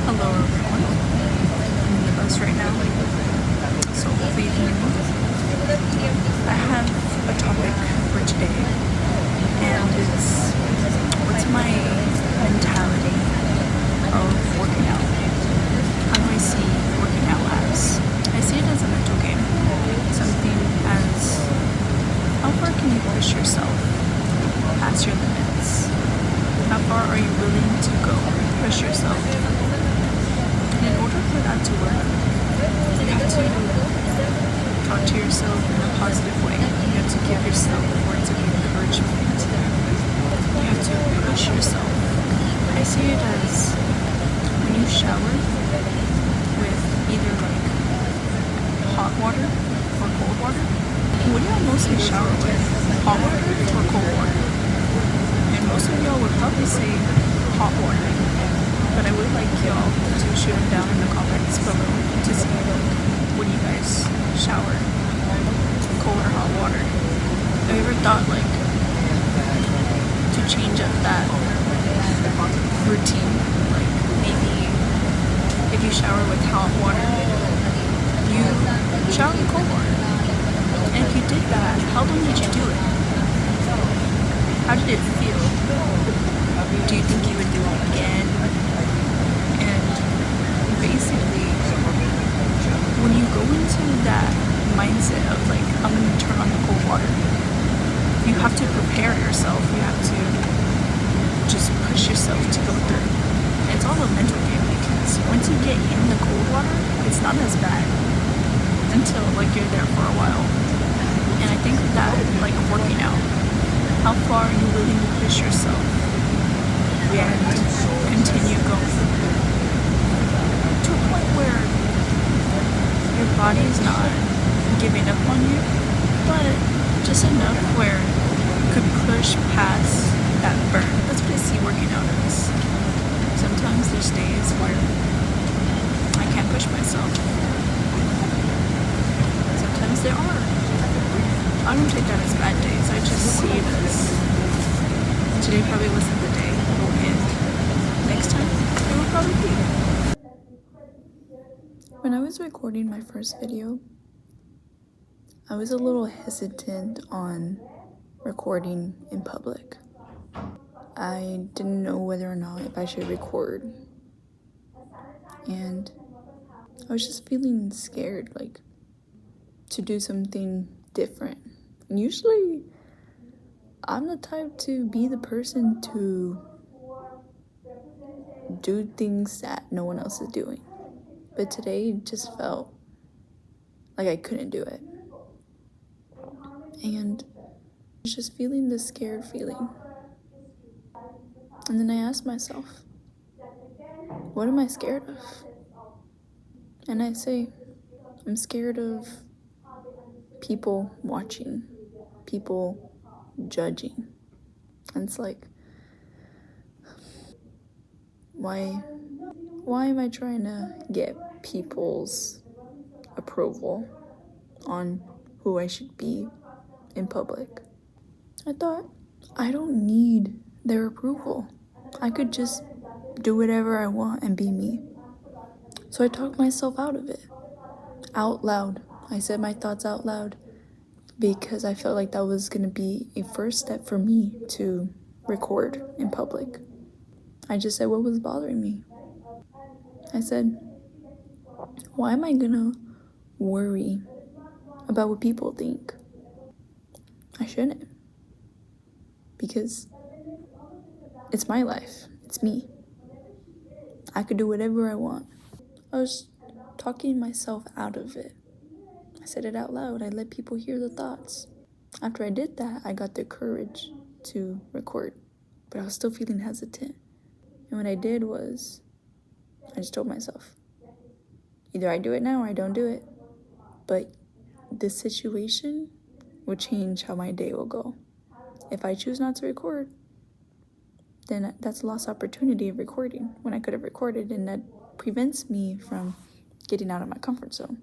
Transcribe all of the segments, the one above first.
Hello everyone. I'm in the bus right now, so hopefully you can hear me. I have a topic for today, and it's what's my mentality of working out? How do I see working out as? I see it as a mental game. Something as how far can you push yourself past your limits? How far are you willing to go push yourself? And in order for that to work, you have to talk to yourself in a positive way. You have to give yourself words of encouragement. You have to push yourself. I see it as when you shower with either like hot water or cold water. What do y'all mostly shower with? Hot water or cold water? And most of y'all would probably say hot water. But I would like y'all to shoot them down in the comments below to see what do you guys shower, cold or hot water. Have you ever thought like to change up that routine? Like maybe if you shower with hot water, you shower with cold water. And if you did that, how long did you do it? How did it feel? Do you think you would do it again? And basically, when you go into that mindset of like, I'm gonna turn on the cold water, you have to prepare yourself. You have to just push yourself to go through. And it's all a mental game because once you get in the cold water, it's not as bad until like you're there for a while. And I think that like working out, how far are you willing to push yourself and continue going to a point where your body is not giving up on you, but just enough where you could push past that burn. That's what I see working out as. Sometimes there's days where I can't push myself. Sometimes there are. I don't take that as bad days. I just see it as today probably wasn't the day, and next time it will probably be. When I was recording my first video, I was a little hesitant on recording in public. I didn't know whether or not if I should record, and I was just feeling scared, like to do something different. And usually I'm the type to be the person to do things that no one else is doing. But today it just felt like I couldn't do it. And I was just feeling this scared feeling. And then I asked myself, what am I scared of? And I say, I'm scared of people watching, people judging. And it's like, why am I trying to get people's approval on who I should be in public? I thought, I don't need their approval. I could just do whatever I want and be me. So I talked myself out of it, out loud. I said my thoughts out loud because I felt like that was gonna be a first step for me to record in public. I just said what was bothering me. I said, why am I gonna worry about what people think? I shouldn't. Because it's my life. It's me. I could do whatever I want. I was talking myself out of it. I said it out loud. I let people hear the thoughts. After I did that, I got the courage to record. But I was still feeling hesitant. And what I did was, I just told myself, either I do it now or I don't do it. But this situation will change how my day will go. If I choose not to record, then that's a lost opportunity of recording when I could have recorded, and that prevents me from getting out of my comfort zone.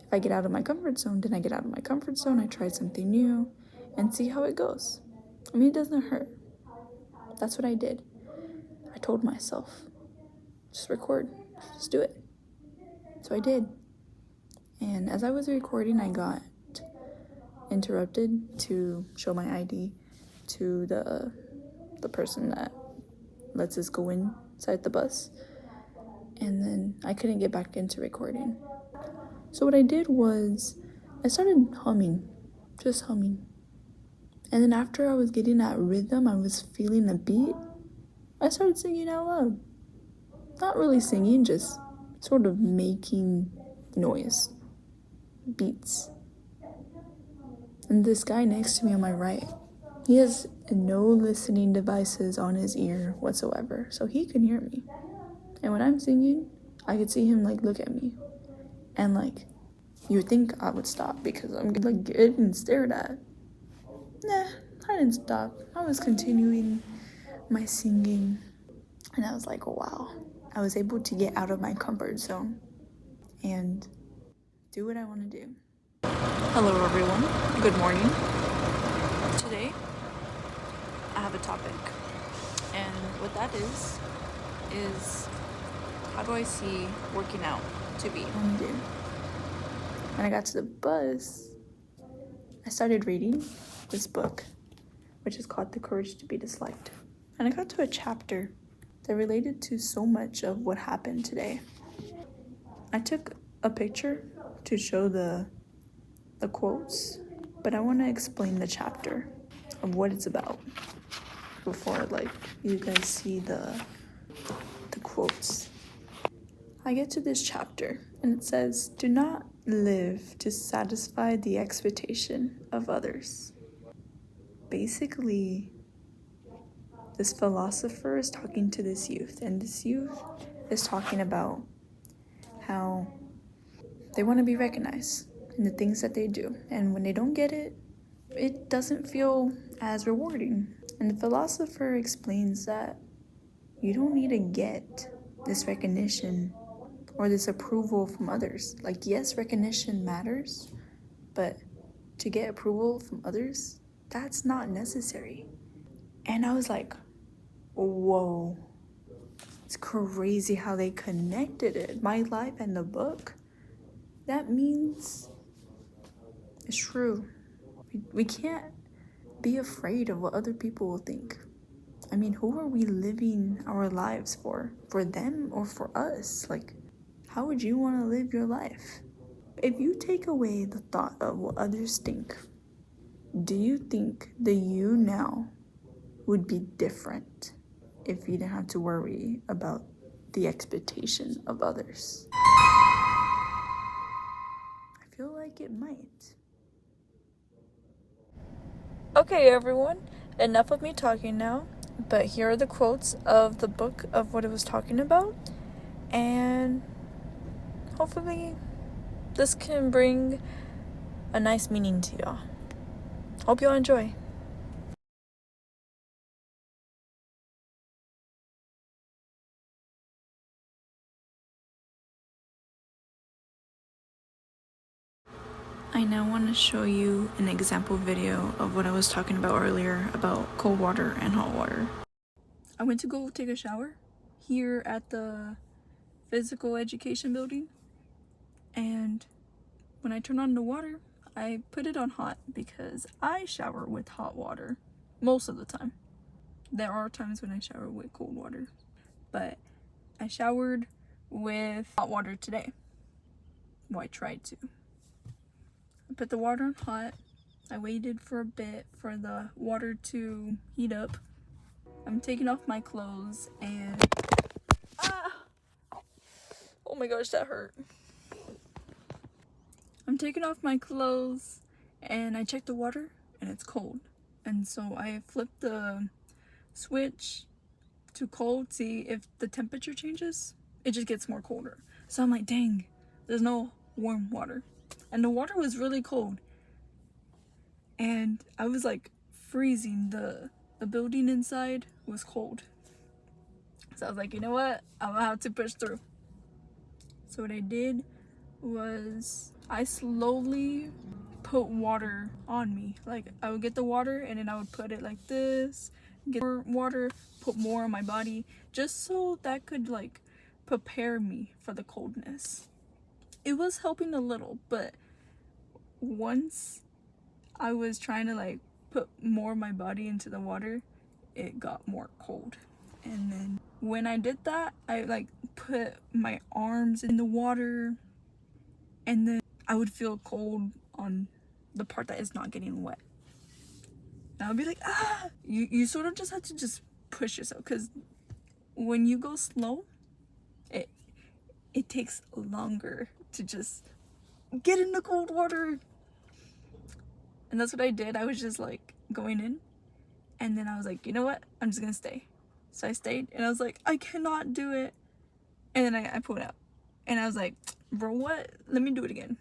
If I get out of my comfort zone, then I get out of my comfort zone, I try something new and see how it goes. I mean, it doesn't hurt. That's what I did. I told myself, just record. just do it. So I did. And as I was recording, I got interrupted to show my ID to the person that lets us go inside the bus. And then I couldn't get back into recording. So what I did was I started humming, just humming. And then after I was getting that rhythm, I was feeling the beat, I started singing out loud. Not really singing, just sort of making noise, beats. And this guy next to me on my right, he has no listening devices on his ear whatsoever, so he can hear me. And when I'm singing, I could see him like look at me. And like, you would think I would stop because I'm like getting stared at. Nah, I didn't stop. I was continuing my singing. And I was like, wow, I was able to get out of my comfort zone and do what I want to do. Hello everyone, good morning. Today, I have a topic. And what that is how do I see working out to be? When I got to the bus, I started reading this book, which is called The Courage to Be Disliked. And I got to a chapter that related to so much of what happened today. I took a picture to show the quotes, but I want to explain the chapter of what it's about before like you guys see the quotes. I get to this chapter and it says, "Do not live to satisfy the expectation of others." Basically, this philosopher is talking to this youth, and this youth is talking about how they want to be recognized in the things that they do. And when they don't get it, it doesn't feel as rewarding. And the philosopher explains that you don't need to get this recognition or this approval from others. Like, yes, recognition matters, but to get approval from others, that's not necessary. And I was like, whoa, it's crazy how they connected it. My life and the book. That means it's true. We can't be afraid of what other people will think. I mean, who are we living our lives for? For them or for us? Like, how would you want to live your life? If you take away the thought of what others think, do you think the you now would be different if you didn't have to worry about the expectation of others? I feel like it might. Okay, everyone, enough of me talking now, but here are the quotes of the book of what it was talking about, and hopefully this can bring a nice meaning to y'all. Hope y'all enjoy. I now want to show you an example video of what I was talking about earlier about cold water and hot water. I went to go take a shower here at the physical education building, and when I turn on the water, I put it on hot because I shower with hot water most of the time. There are times when I shower with cold water, but I showered with hot water today. Well, I tried to. I put the water on hot. I waited for a bit for the water to heat up. I'm taking off my clothes and oh my gosh, that hurt. I'm taking off my clothes and I check the water and it's cold. And so I flip the switch to cold, see if the temperature changes. It just gets more colder. So I'm like, dang, there's no warm water. And the water was really cold. And I was like freezing. The building inside was cold. So I was like, you know what? I'm gonna have to push through. So what I did was I slowly put water on me. Like, I would get the water and then I would put it like this, get more water, put more on my body, just so that could like prepare me for the coldness. It was helping a little, but once I was trying to like put more of my body into the water, it got more cold. And then when I did that, I like put my arms in the water, and then I would feel cold on the part that is not getting wet. And I would be like, ah! You sort of just have to just push yourself, because when you go slow, it takes longer to just get in the cold water. And that's what I did. I was just like going in, and then I was like, you know what? I'm just gonna stay. So I stayed, and I was like, I cannot do it. And then I pulled out, and I was like, bro, what? Let me do it again.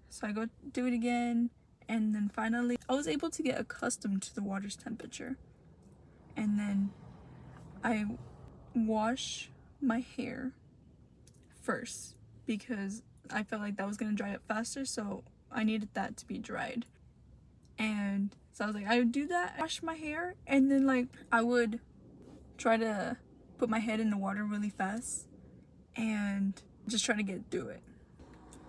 So I go do it again, and then finally I was able to get accustomed to the water's temperature. And then I wash my hair first because I felt like that was gonna dry up faster, so I needed that to be dried. And so I was like, I would do that, wash my hair, and then like I would try to put my head in the water really fast and just try to get through it.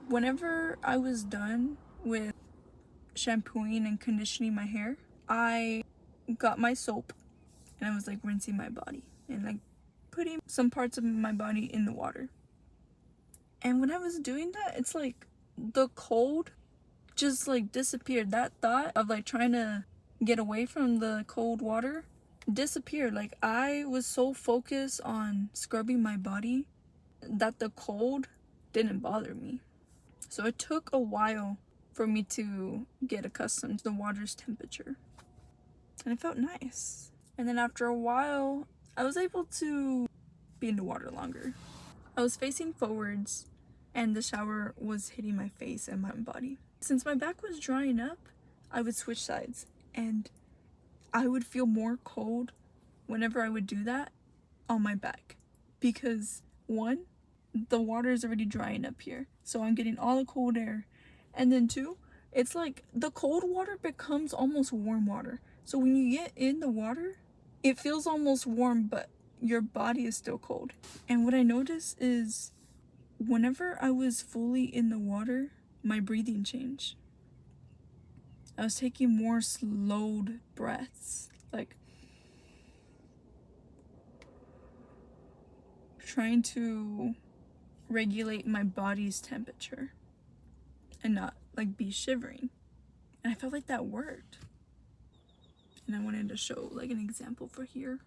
Whenever I was done with shampooing and conditioning my hair, I got my soap and I was like rinsing my body and like putting some parts of my body in the water. And when I was doing that, it's like the cold just like disappeared. That thought of like trying to get away from the cold water disappeared. Like I was so focused on scrubbing my body that the cold didn't bother me. So it took a while for me to get accustomed to the water's temperature, and it felt nice. And then after a while, I was able to be in the water longer. I was facing forwards and the shower was hitting my face and my body. Since my back was drying up, I would switch sides, and I would feel more cold whenever I would do that on my back, because one, the water is already drying up here, so I'm getting all the cold air, and then two, it's like the cold water becomes almost warm water. So when you get in the water, it feels almost warm, but your body is still cold. And what I noticed is whenever I was fully in the water, my breathing changed. I was taking more slowed breaths, like trying to regulate my body's temperature and not like be shivering. And I felt like that worked. And I wanted to show like an example for here.